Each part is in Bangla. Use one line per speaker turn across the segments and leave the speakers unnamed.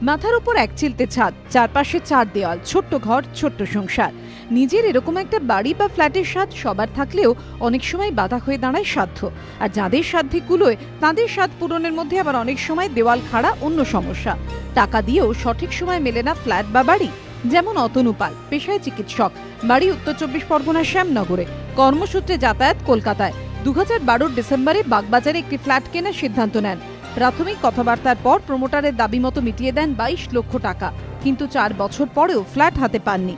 মাথার উপর এক চিলতে ছাদ, চারপাশে চার দেওয়াল, ছোট্ট ঘর, ছোট্ট সংসার। নিজের এরকম একটা বাড়ি বা ফ্ল্যাটের স্বাদ সবার থাকলেও অনেক সময় বাধা হয়ে দাঁড়ায় সাধ্য। আর যাদের সাধ্যে কুলোয় তাদের স্বাদ পূরণের মধ্যে আবার অনেক সময় দেওয়াল খাড়া অন্য সমস্যা। টাকা দিয়েও সঠিক সময় মেলে না ফ্ল্যাট বা বাড়ি। যেমন অতনু পাল, পেশায় চিকিৎসক, বাড়ি উত্তর 24 পরগনার শ্যামনগরে, কর্মসূত্রে যাতায়াত কলকাতায়। 2012 ডিসেম্বরে বাগবাজারে একটি ফ্ল্যাট কেনার সিদ্ধান্ত নেন। প্রাথমিক কথাবার্তার পর প্রমোটারের দাবি মতো মিটিয়ে দেন 22 লক্ষ টাকা, কিন্তু 4 বছর পরেও ফ্ল্যাট হাতে পাননি।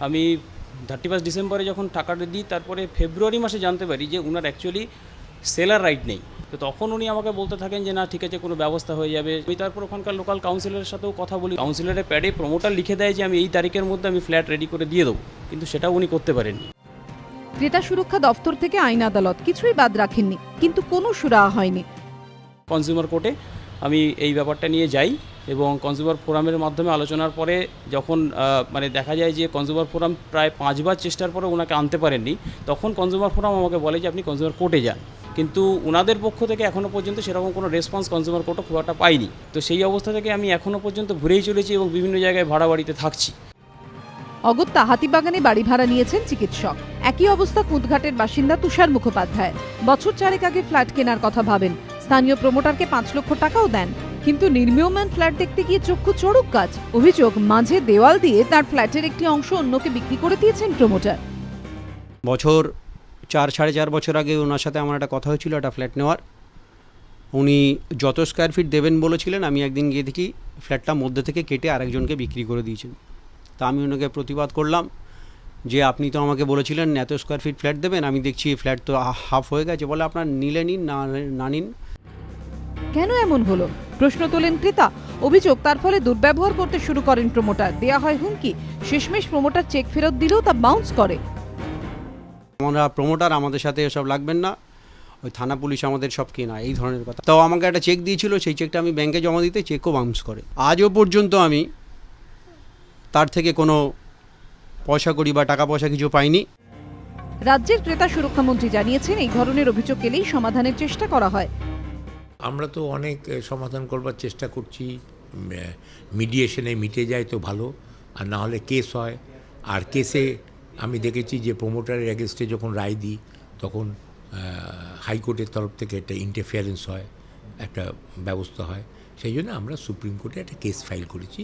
আমি 31 ডিসেম্বরে যখন টাকাটা দিই, তারপরে ফেব্রুয়ারি মাসে জানতে পারি যে উনার অ্যাকচুয়ালি সেলার রাইট নেই। তো তখন উনি আমাকে বলতে থাকেন যে না ঠিক আছে, কোনো ব্যবস্থা হয়ে যাবে। আমি তারপর ওখানকার লোকাল কাউন্সিলরের সাথেও কথা বলি। কাউন্সিলরের প্যাডে প্রমোটার লিখে দেয় যে আমি এই তারিখের মধ্যে আমি ফ্ল্যাট রেডি করে দিয়ে দেবো, কিন্তু সেটাও উনি করতে পারেননি।
ক্রেতা সুরক্ষা দপ্তর থেকে আইন আদালত কিছুই বাদ রাখেননি, কিন্তু কোনো সুরাহা হয়নি।
কনজিউমার কোর্টে আমি এই ব্যাপারটা নিয়ে যাই এবং কনজিউমার ফোরামের মাধ্যমে আলোচনার পরে যখন দেখা যায় যে কনজিউমার ফোরাম প্রায় 5 বার চেষ্টার পরে ওনাকে আনতে পারেননি, তখন কনজিউমার ফোরাম আমাকে বলে যে আপনি কনজিউমার কোর্টে যান। কিন্তু ওনাদের পক্ষ থেকে এখনও পর্যন্ত সেরকম কোনো রেসপন্স কনজিউমার কোর্টও খুব একটা পাইনি। তো সেই অবস্থা থেকে আমি এখনও পর্যন্ত ঘুরেই চলেছি এবং বিভিন্ন জায়গায় ভাড়া বাড়িতে থাকছি।
অগত্যা হাতিবাগানে বাড়ি ভাড়া নিয়েছেন চিকিৎসক। একই অবস্থা কুঁদঘাটের বাসিন্দা তুষার মুখোপাধ্যায়। বছর 4 আগে ফ্ল্যাট কেনার কথা ভাবেন, স্থানীয় প্রমোটারকে 5 লক্ষ টাকাও দেন, কিন্তু নির্মীয়মান ফ্ল্যাট দেখতে গিয়ে চক্ষু চড়ক কাজ। অভিযোগ, মাঝে দেওয়াল দিয়ে তার ফ্ল্যাটের একটি অংশ অন্যকে বিক্রি করে দিয়েছেন প্রমোটার।
বছর 4-4.5 বছর আগে ওনার সাথে আমার একটা কথা হয়েছিল একটা ফ্ল্যাট নেওয়ার। উনি যত স্কোয়ার ফিট দেবেন বলেছিলেন, আমি একদিন গিয়ে দেখি ফ্ল্যাটটা মধ্যে থেকে কেটে আরেকজনকে বিক্রি করে দিয়েছেন। তা আমি ওনাকে প্রতিবাদ করলাম যে আপনি তো আমাকে বলেছিলেন এত স্কোয়ার ফিট ফ্ল্যাট দেবেন, আমি দেখছি ফ্ল্যাট তো হাফ হয়ে গেছে। বলে আপনার নিলে নিন, না নিন।
কেন এমন হলো প্রশ্ন তোলেন ক্রেতা। অভিযোগ, তার ফলে দুর্ব্যবহার করতে শুরু করেন প্রমোটার। দেয়া হয় হুমকি, শেষমেশ প্রমোটার চেক ফেরত দিলেও তা বাউন্স করে।
আমরা প্রমোটার, আমাদের সাথে এসব লাগবেন না, ওই থানা পুলিশ আমাদের সব কেনা, এই ধরনের কথা। তাও আমাকে একটা চেক দিয়েছিল, সেই চেকটা আমি ব্যাংকে জমা দিতে চেকও বাউন্স করে। আজও পর্যন্ত আমি তার থেকে কোনো পয়সা করি বা টাকা পয়সা কিছু পাইনি।
রাজ্যের ক্রেতা সুরক্ষা মন্ত্রী জানিয়েছেন, এই ধরনের অভিযোগ এলেই সমাধানের চেষ্টা করা হয়।
আমরা তো অনেক সমাধান করবার চেষ্টা করছি, মিডিয়েশনে মিটে যায় তো ভালো, আর না হলে কেস হয়। আর কেসে আমি দেখেছি যে প্রমোটারের এগেনস্টে যখন রায় দিই তখন হাইকোর্টের তরফ থেকে একটা ইন্টারফিয়ারেন্স হয়, একটা ব্যবস্থা হয়। সেই জন্য আমরা সুপ্রিম কোর্টে একটা কেস ফাইল করেছি।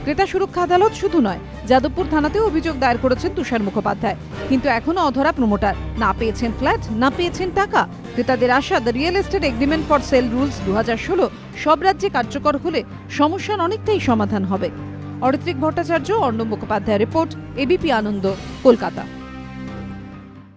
ক্রেতা সুরক্ষা আদালত শুধু নয়, যাদবপুর থানাতেও অভিযোগ দায়ের করেছেন তুষার মুখোপাধ্যায়। কিন্তু এখনো অধরা প্রমোটার। না পেয়েছেন ফ্ল্যাট, না পেয়েছেন টাকা। ক্রেতাদের আশা, the real estate agreement for sale rules 2016 সব রাজ্যে কার্যকর হলে সমস্যার অনেকটাই সমাধান হবে। Aritrik Bhattacharya, Arnab Mukhopadhyay report, ABP Ananda, Kolkata.